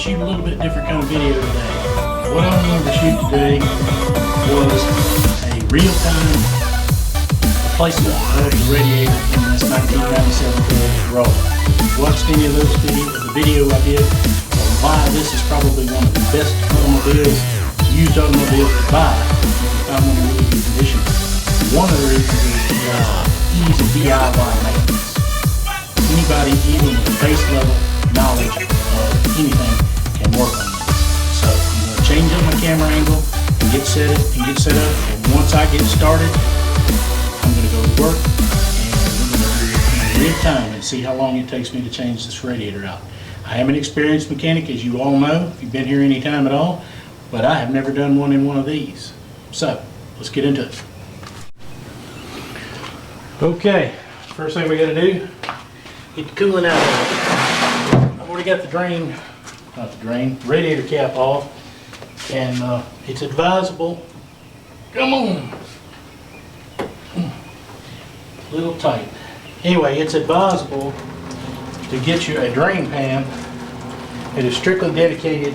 shoot a little bit different kind of video today. What I wanted to shoot today was a real-time replacement of the radiator in this 1997 Toyota Corolla. Watched any of those the video I did on why this is probably one of the best automobiles, used automobiles to buy if you find one in really good condition. One of the reasons is ease of DIY maintenance. Anybody even with base level knowledge of anything can work on this. So I'm going to change up my camera angle and get set up. And once I get started, I'm going to go to work and we're going to do it in real time and see how long it takes me to change this radiator out. I am an experienced mechanic, as you all know, if you've been here any time at all, but I have never done one in one of these. So let's get into it. Okay, first thing we got to do, get the coolant out of it. I've already got the radiator cap off, and it's advisable, come on, a little tight. Anyway, it's advisable to get you a drain pan that is strictly dedicated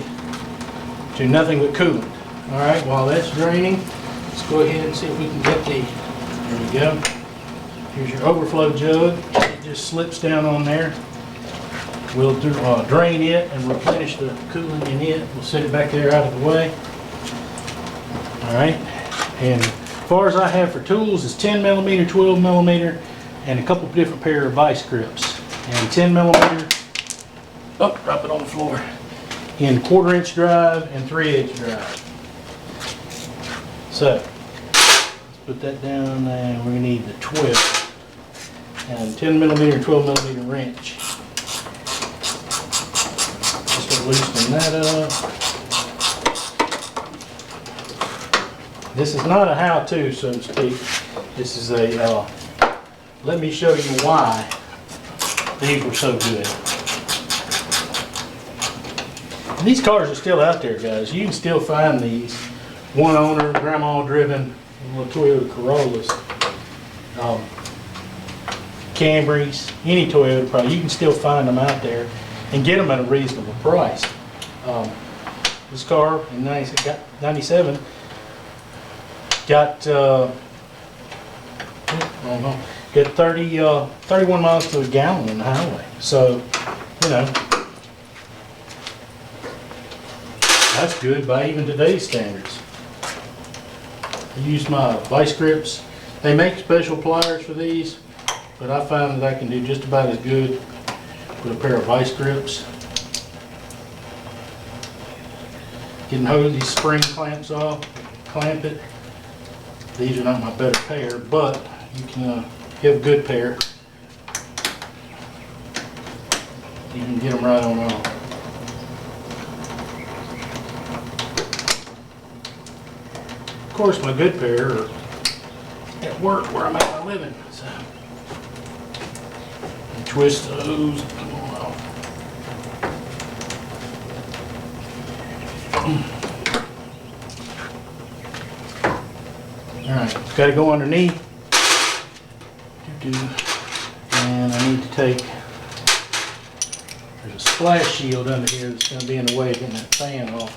to nothing but coolant. All right, while that's draining, let's go ahead and see if we can get there we go. Here's your overflow jug. It just slips down on there. We'll drain it and replenish the coolant in it. We'll set it back there out of the way. All right. And as far as I have for tools is 10 millimeter, 12 millimeter, and a couple different pair of vice grips. And 10 millimeter, oh, drop it on the floor, in 1/4 inch drive and 3/8 drive. So, let's put that down and we're gonna need the 12. And 10 millimeter and 12 millimeter wrench. Just loosening that up. This is not a how-to, so to speak. This is a, let me show you why these were so good. And these cars are still out there, guys. You can still find these one owner, grandma driven little Toyota Corollas. Camrys, any Toyota product, you can still find them out there and get them at a reasonable price. This car in 97 got I don't know, got 31 miles to a gallon on the highway. So, you know, that's good by even today's standards. I use my vice grips. They make special pliers for these, but I find that I can do just about as good with a pair of vice grips. Getting these spring clamps off, clamp it. These are not my better pair, but you can get a good pair. You can get them right on off. Of course, my good pair are at work where I make my living. So. Twist those. Alright, it's got to go underneath. And I need to take, there's a splash shield under here that's going to be in the way of getting that fan off.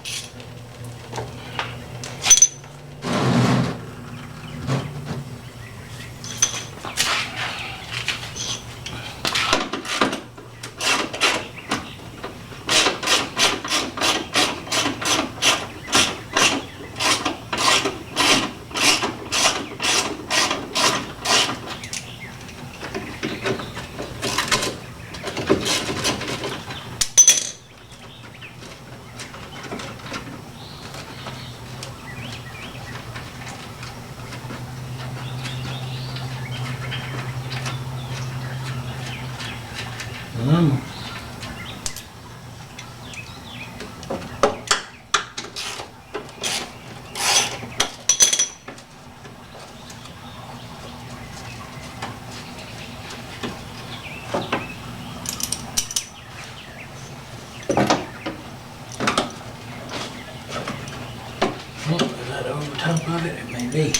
Is that over top of it? It may be.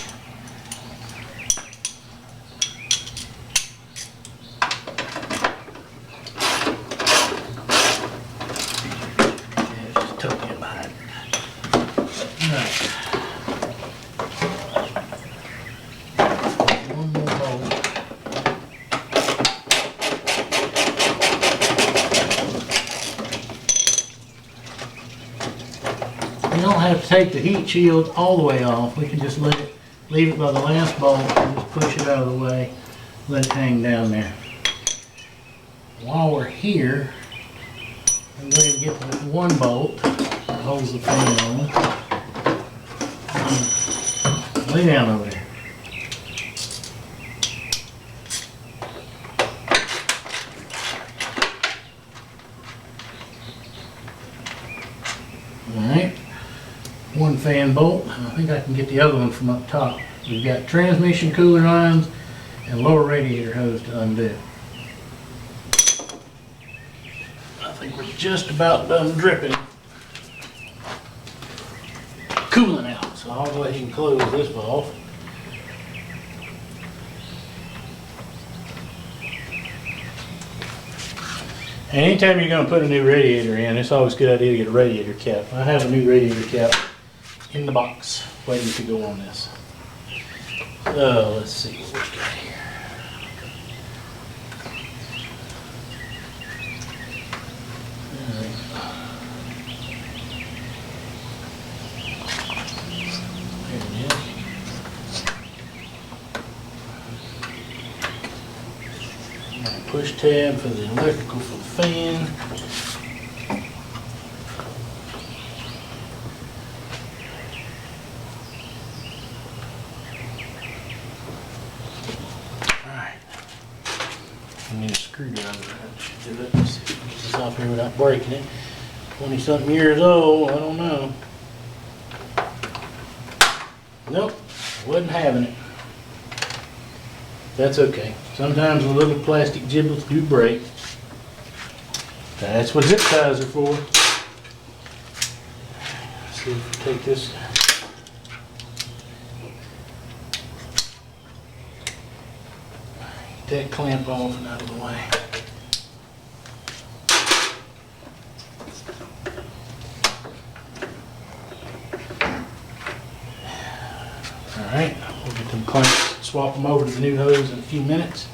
don't have to take the heat shield all the way off. We can just leave it by the last bolt and just push it out of the way, let it hang down there. While we're here, I'm going to get the one bolt that holds the fan on. Lay down over there. Alright, one fan bolt. I think I can get the other one from up top. We've got transmission cooler lines and lower radiator hose to undo. I think we're just about done dripping cooling out. So I'll go ahead and close this valve. And anytime you're going to put a new radiator in, it's always a good idea to get a radiator cap. I have a new radiator cap in the box waiting to go on this. So let's see what we got here. There it is. Push tab for the electrical for the fan. Alright. I need a screwdriver. That should do it. Let's see if we can get this off here without breaking it. 20-something years old, I don't know. Nope, wasn't having it. That's okay. Sometimes the little plastic giblets do break. That's what zip ties are for. Let's see if we take this. Get that clamp off and out of the way. Alright, we'll get them clamps, swap them over to the new hose in a few minutes.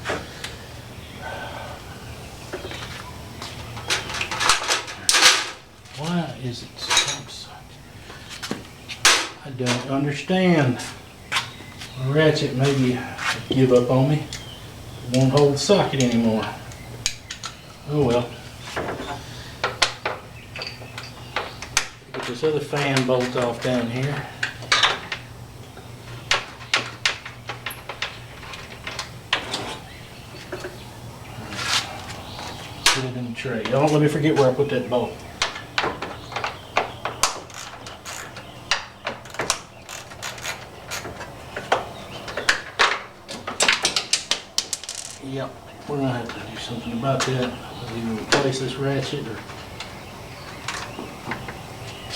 Why is it so? I don't understand. The ratchet maybe give up on me. It won't hold the socket anymore. Oh well. Get this other fan bolt off down here. Put it in the tray. Don't let me forget where I put that bolt. Yep, we're gonna have to do something about that. Either replace this ratchet or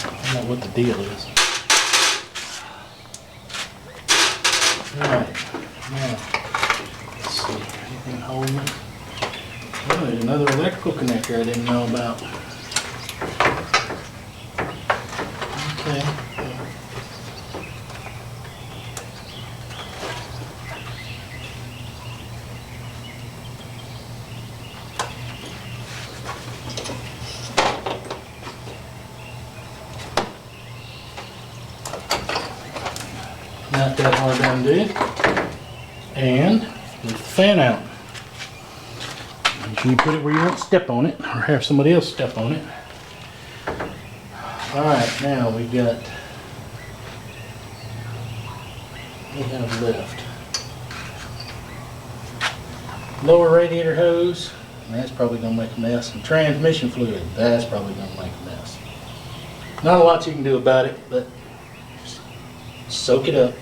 I don't know what the deal is. Alright, now let's see, anything holding it? Oh, there's another electrical connector I didn't know about. Okay. Not that hard to undo. And there's the fan out. You put it where you won't step on it or have somebody else step on it. Alright, now we have left lower radiator hose, that's probably going to make a mess, and transmission fluid, that's probably going to make a mess. Not a lot you can do about it, but just soak it up.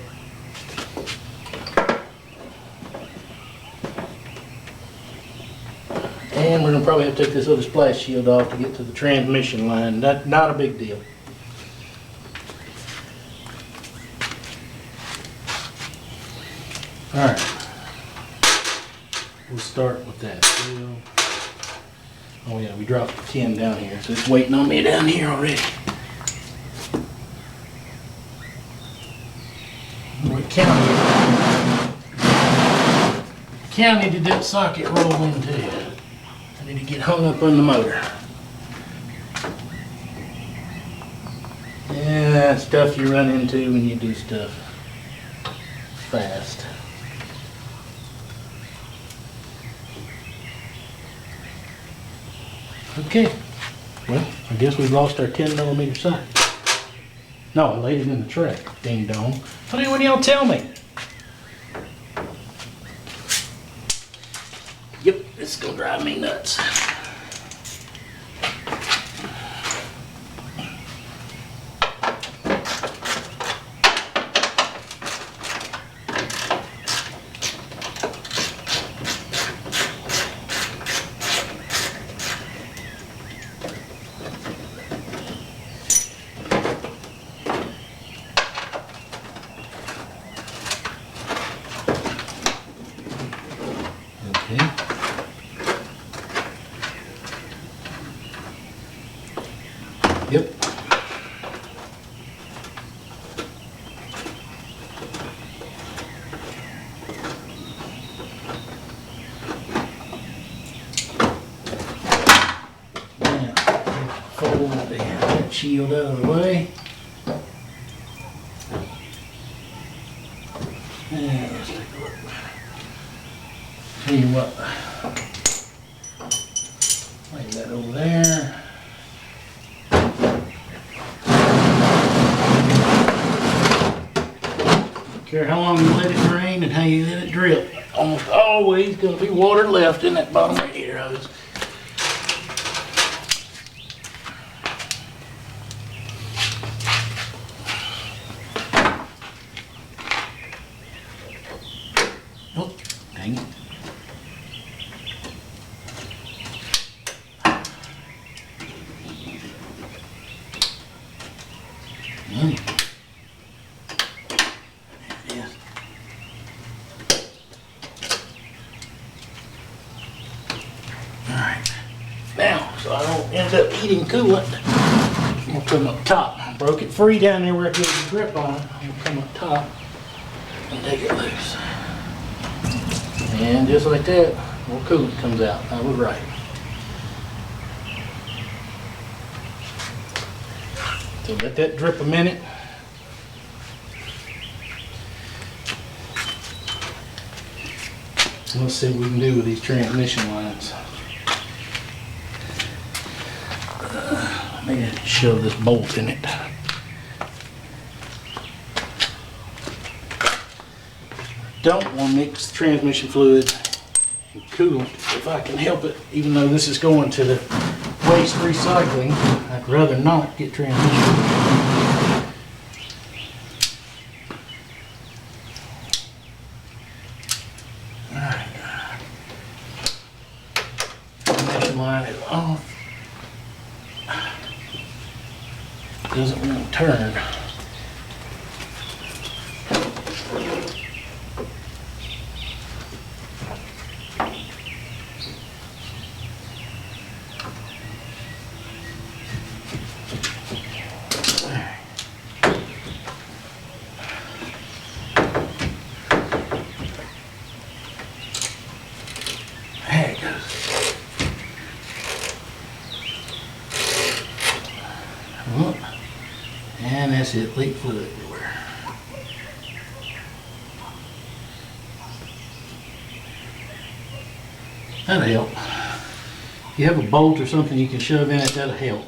And we're going to probably have to take this other splash shield off to get to the transmission line. Not a big deal. Alright. We'll start with that. Oh yeah, we dropped the tin down here, so it's waiting on me down here already. What county did that socket roll into? I need to get hung up on the motor. Yeah, stuff you run into when you do stuff fast. Okay, well, I guess we've lost our 10mm sight. No, I laid it in the truck, ding dong. What do y'all tell me? Yep, this is gonna drive me nuts. Okay. Yep. Now, fold that shield out of the way. Yeah, let's take a look. Tell you what, lay that over there. Don't care how long you let it drain and how you let it drip. Almost always going to be water left in that bottom radiator hose. Oh, dang it. Alright, now, so I don't end up eating coolant, I'm gonna come up top. I broke it free down there where it gives a grip on it. I'm gonna come up top and take it loose. And just like that, more coolant comes out. I was right. So let that drip a minute. Let's see what we can do with these transmission lines. Maybe shove this bolt in it. Don't want to mix transmission fluid and coolant if I can help it, even though this is going to the waste recycling. I'd rather not get transmission. Line is off. Doesn't want to turn. There it goes. And that's it, leak fluid everywhere. That'll help. If you have a bolt or something you can shove in it, that'll help.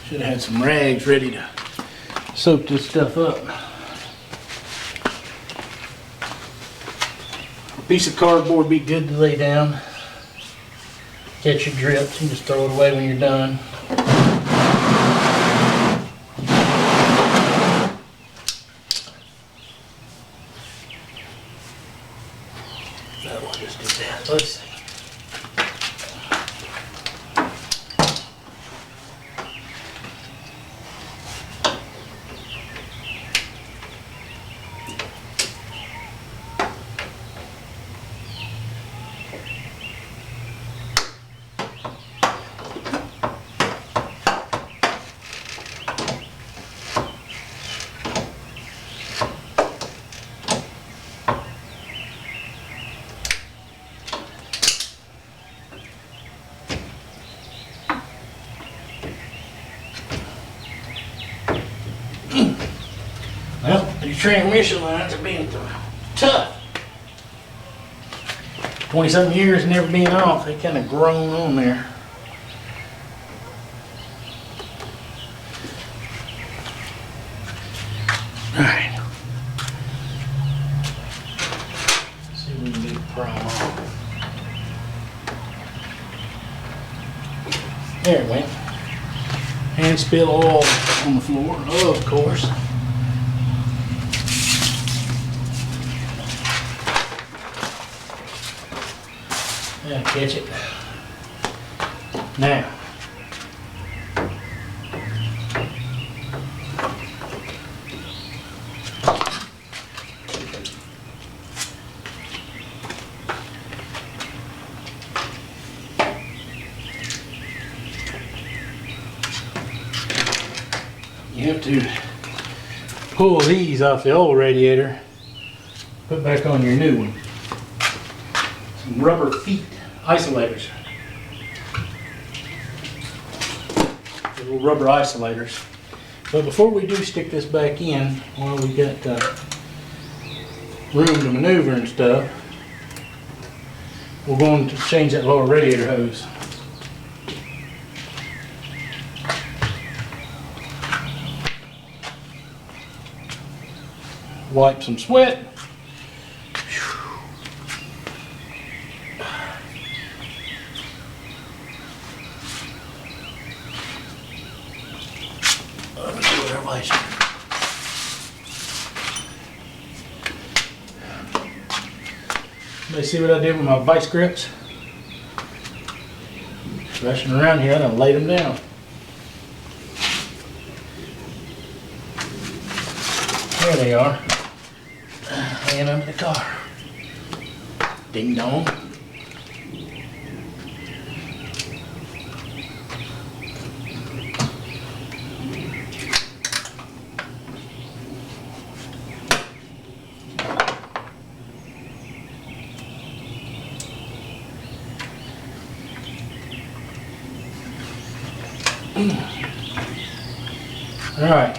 Should have had some rags ready to soak this stuff up. A piece of cardboard would be good to lay down. Catch your drips and just throw it away when you're done. That one just did that. Let's see. transmission lines are being tough. 20-something years never been off. They kind of grown on there. Alright. See if we can get the prom off. There it went. And spill oil on the floor, of course. Yeah, catch it. Now, you have to pull these off the old radiator, put back on your new one. Some rubber feet isolators. Little rubber isolators. But before we do stick this back in, while we got room to maneuver and stuff, we're going to change that lower radiator hose. Wipe some sweat. Everybody see what I did with my vice grips? Rushing around here, I laid them down. There they are. Laying under the car. Ding dong. All right,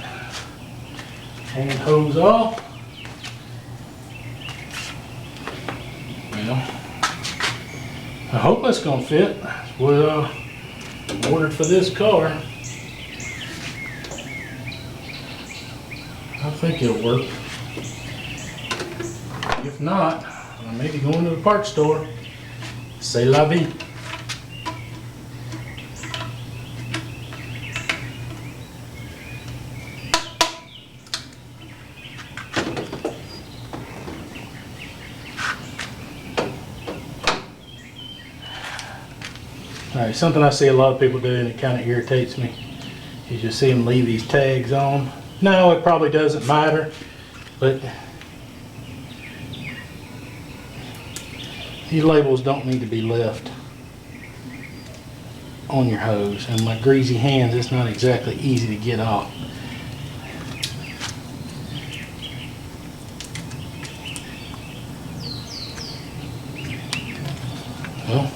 hand hose off. Well, I hope that's gonna fit. That's what I ordered for this car. I think it'll work. If not, I may be going to the parts store. C'est la vie. Alright, something I see a lot of people do and it kind of irritates me. You just see them leave these tags on. No, it probably doesn't matter, but these labels don't need to be left on your hose. And my greasy hands, it's not exactly easy to get off. Well,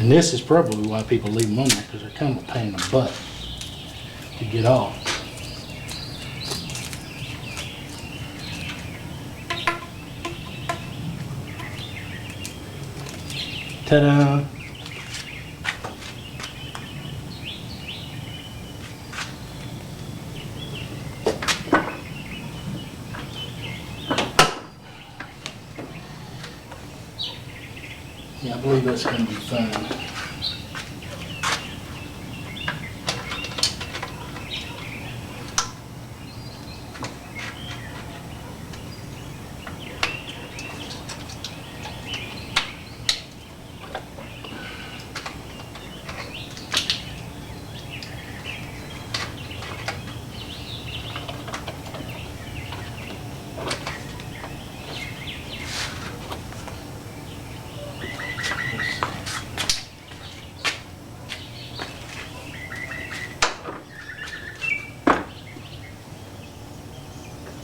and this is probably why people leave them on there, because they're kind of a pain in the butt to get off. Ta-da! Yeah, I believe that's going to be fine.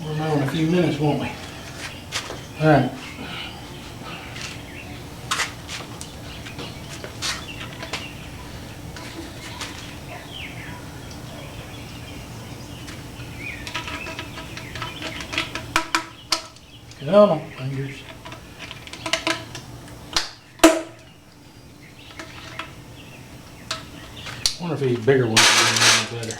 We'll know in a few minutes, won't we? All right. Come on, fingers. I wonder if these bigger ones would be a little better.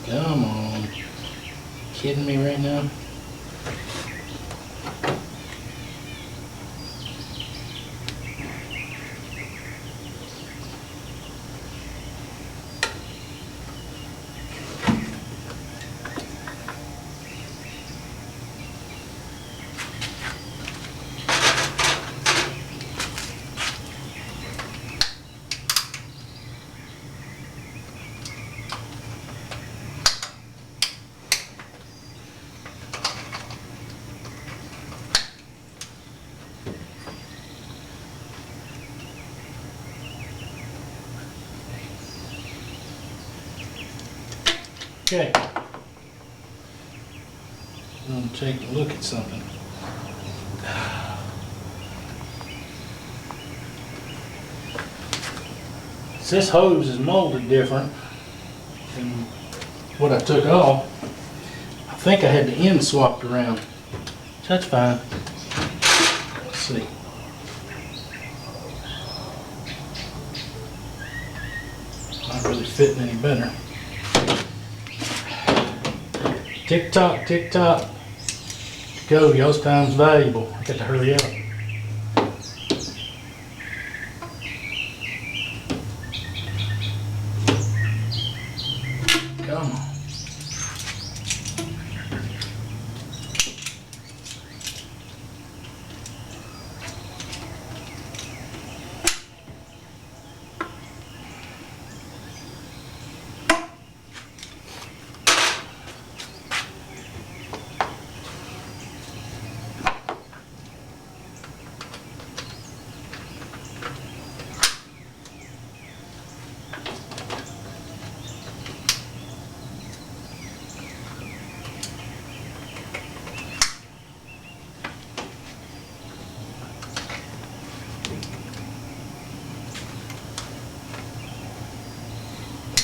Come on. Kidding me right now? Okay. I'm going to take a look at something. This hose is molded different than what I took off. I think I had the end swapped around. That's fine. Let's see. Not really fitting any better. Tick tock, tick tock. Go, y'all's time's valuable. I got to hurry up. Come on.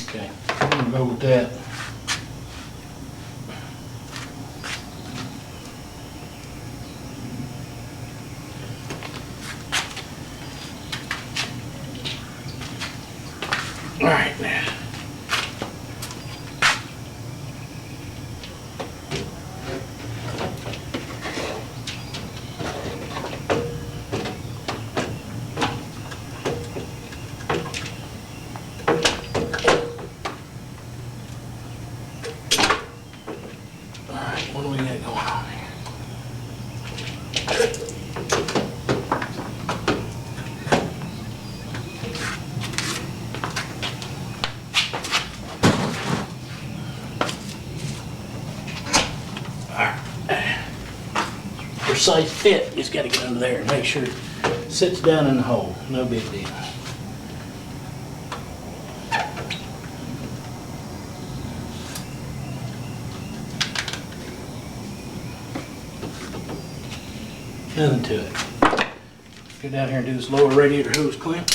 Okay, I'm gonna go with that. All right. What do we got going on here? Precise fit, just got to get under there and make sure it sits down in the hole. No big deal. Nothing to it. Go down here and do this lower radiator hose clamp.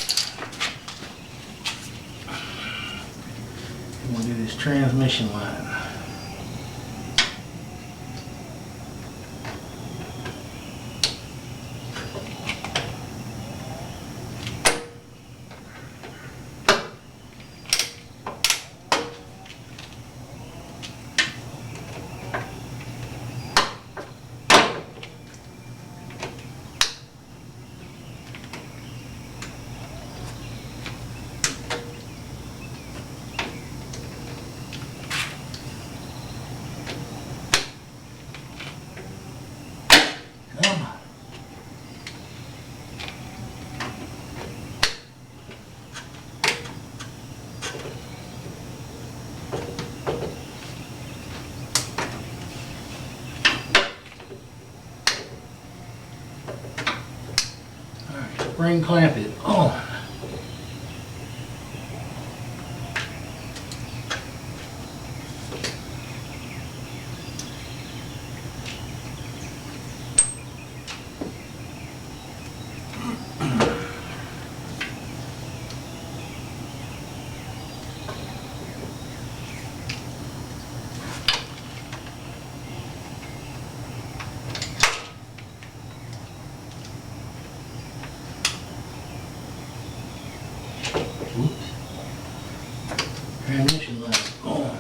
And we'll do this transmission line. spring clamp it on. Transmission light on.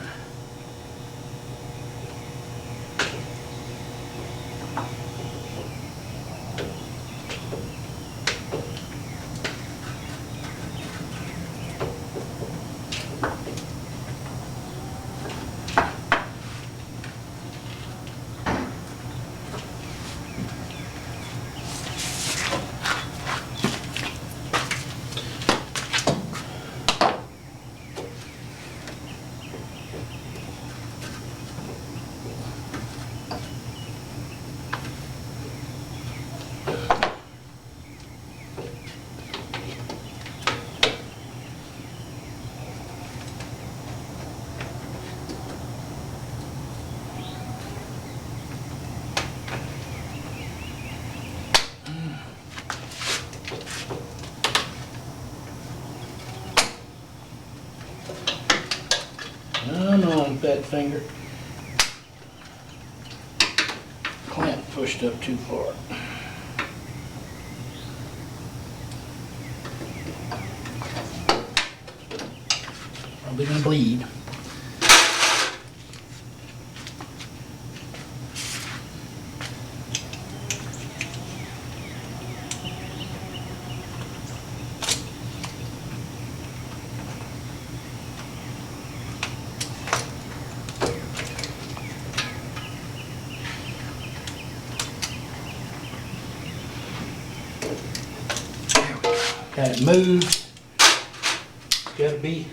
Come on, fat finger. Clamp pushed up too far. Probably gonna bleed. Got it moved. Got to be,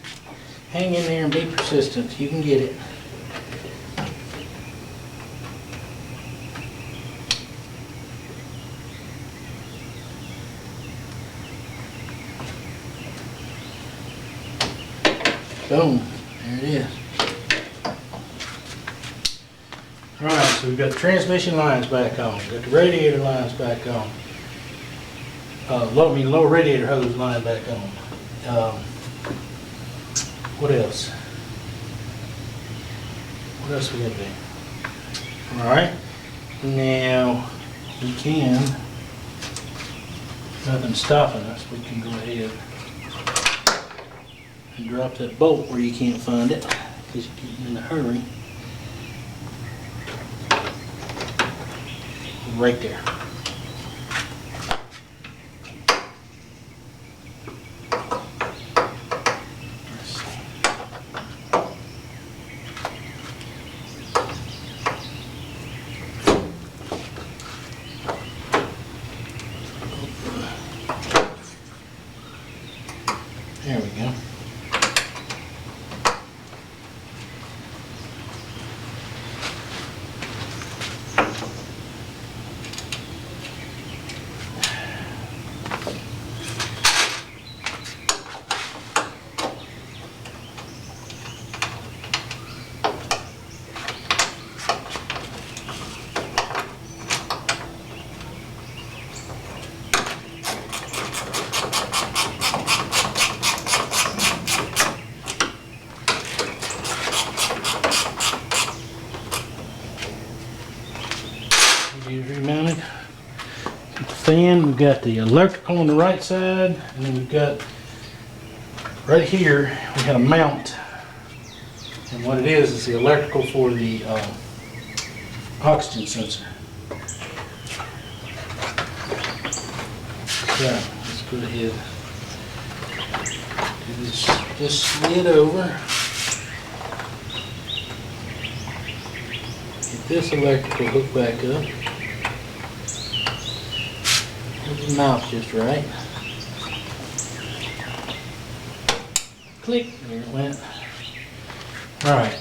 hang in there and be persistent. You can get it. Boom. There it is. Alright, so we've got the transmission lines back on. We've got the radiator lines back on. Lower radiator hose line back on. What else? What else we gotta do? Alright. Now we can, nothing's stopping us, we can go ahead and drop that bolt where you can't find it because you're getting in a hurry. Right there. There we go. Remounted. The fan, we've got the electrical on the right side, and then we've got right here we got a mount, and what it is the electrical for the oxygen sensor. So let's go ahead, do this slid over, get this electrical hooked back up. The mouth just right. Click, there it went. Alright.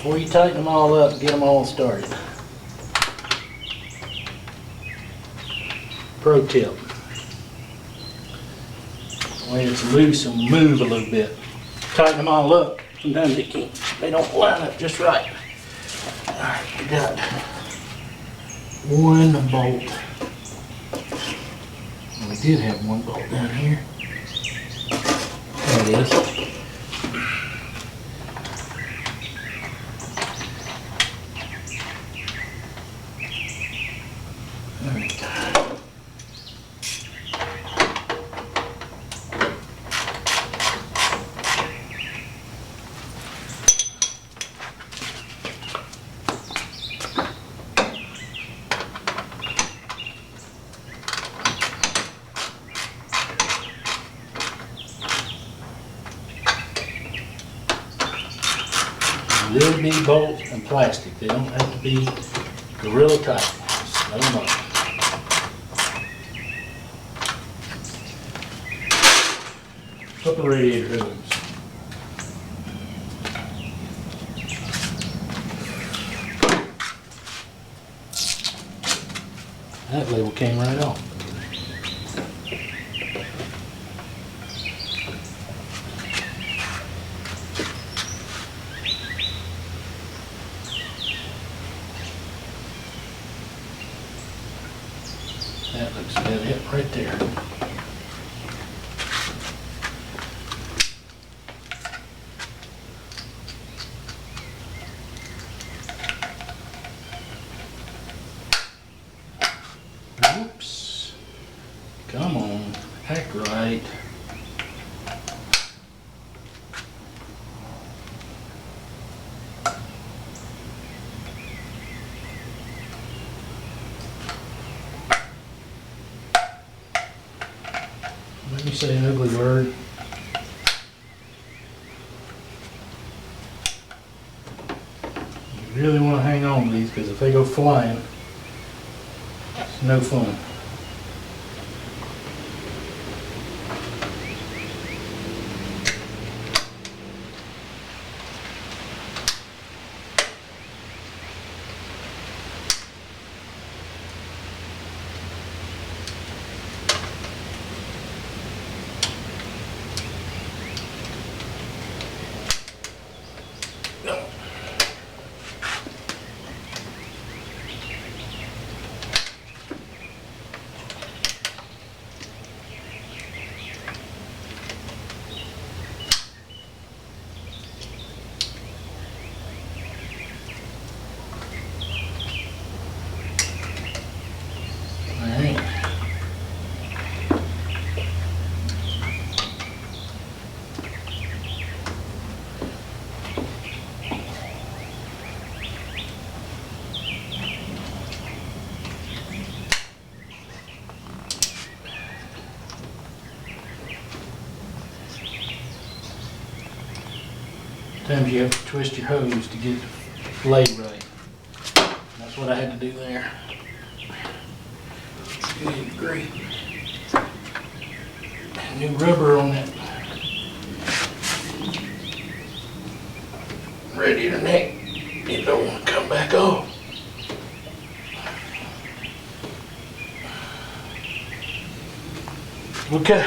before you tighten them all up, get them all started. Pro tip. When it's loose and move a little bit. Tighten them all up. Sometimes they don't line up just right. Alright, we got one bolt. We did have one bolt down here. There it is. Alright. Will be bolts and plastic. They don't have to be Gorilla tight. Just let them up. Couple of radiator hoods. That label came right off. That looks about it right there. Oops. Come on, act right. Let me say an ugly word. You really want to hang on to these because if they go flying, it's no fun. Sometimes you have to twist your hose to get it laid right. That's what I had to do there. Good grief. New rubber on that radiator neck. It don't want to come back off. Okay.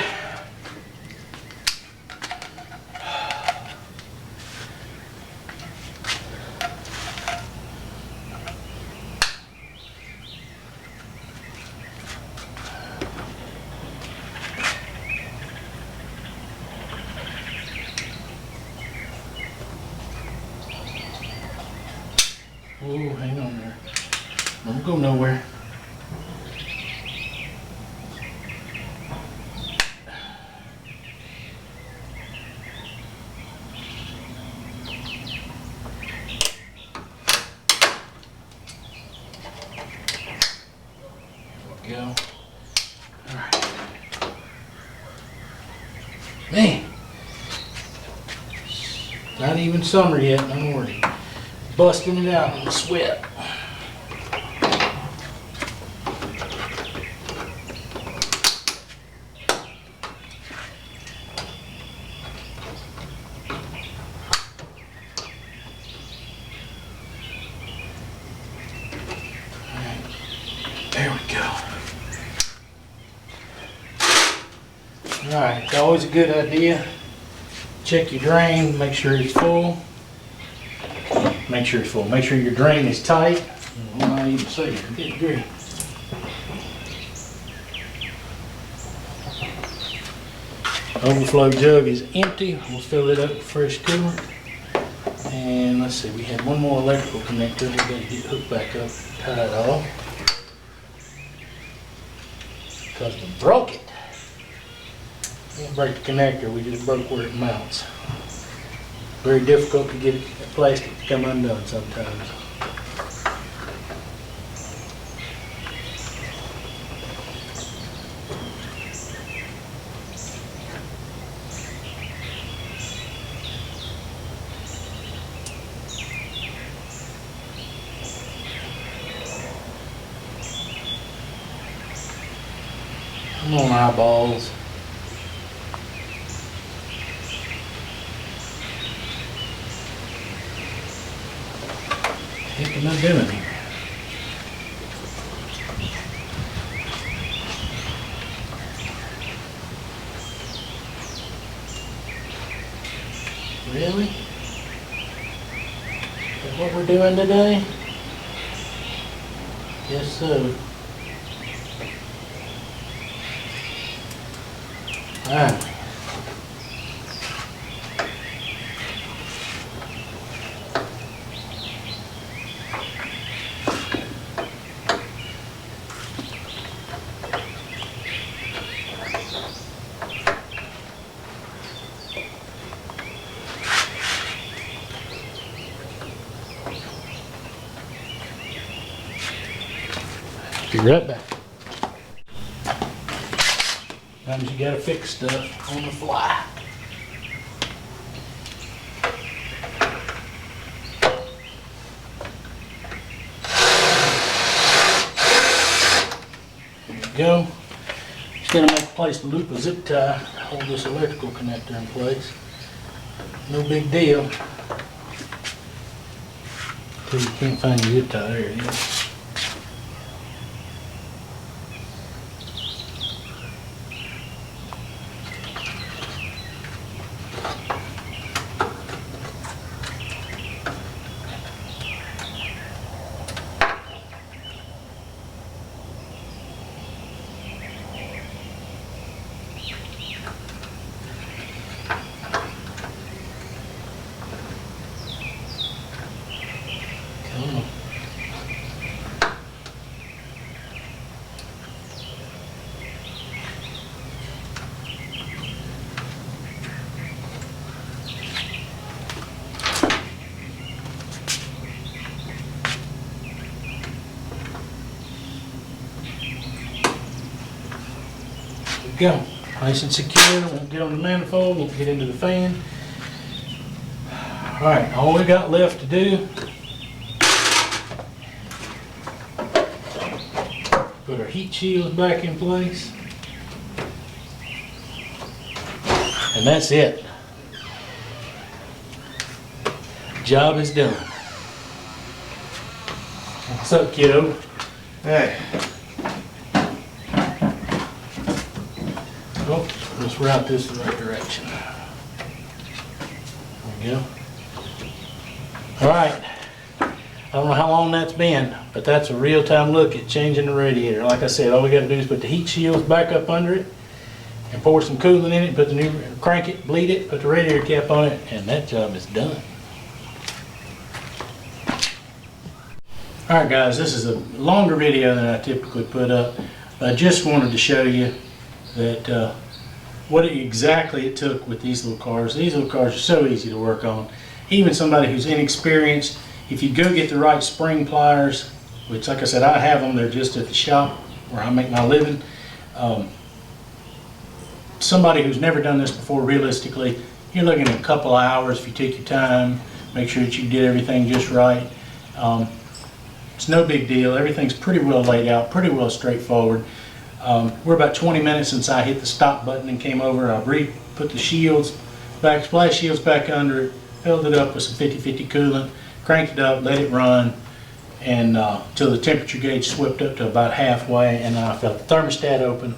Oh, hang on there. Don't go nowhere. There we go. All right. Man, it's not even summer yet, and I'm already busting it out in the sweat. Alright, it's always a good idea. Check your drain, make sure it's full. Make sure it's full. Make sure your drain is tight. I'm not even saying it. Good grief. Overflow jug is empty. We'll fill it up with fresh coolant. And let's see, we had one more electrical connector. We got to get hooked back up, tie it off. Because we broke it. We didn't break the connector, we just broke where it mounts. Very difficult to get the plastic to come undone sometimes. Come on, eyeballs. What am I doing here? Really? Is that what we're doing today? Yes, so. Alright. Be right back. Sometimes you gotta fix stuff on the fly. There you go. Just gonna make a place to loop a zip tie to hold this electrical connector in place. No big deal. Till you can't find your zip tie. There it is. Go. Nice and secure, won't get on the manifold, won't get into the fan. Alright, all we got left to do, put our heat shields back in place. And that's it. Job is done. What's up, kiddo? Hey. Oh, let's route this the right direction. There we go. All right. I don't know how long that's been, but that's a real-time look at changing the radiator. Like I said, all we got to do is put the heat shields back up under it and pour some coolant in it, put the new, crank it, bleed it, put the radiator cap on it, and that job is done. All right, guys, this is a longer video than I typically put up. I just wanted to show you that what exactly it took with these little cars. These little cars are so easy to work on. Even somebody who's inexperienced, if you go get the right spring pliers, which like I said, I have them, they're just at the shop where I make my living. Somebody who's never done this before, realistically, you're looking at a couple of hours if you take your time, make sure that you did everything just right. It's no big deal. Everything's pretty well laid out, pretty well straightforward. We're about 20 minutes since I hit the stop button and came over. I put the shields back, splash shields back under it, filled it up with some 50/50 coolant, cranked it up, let it run, and till the temperature gauge swept up to about halfway, and I felt the thermostat open.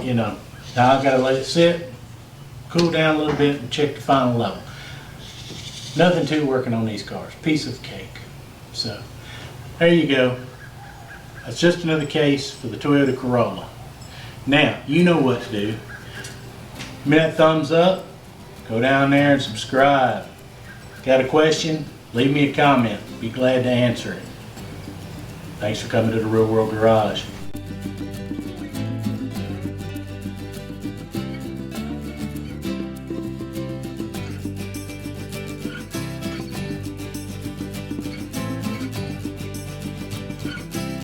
You know, Now I've got to let it sit, cool down a little bit, and check the final level. Nothing to working on these cars. Piece of cake. So there you go. That's just another case for the Toyota Corolla. Now, you know what to do. Give me that thumbs up. Go down there and subscribe. Got a question? Leave me a comment. Be glad to answer it. Thanks for coming to the Real World Garage.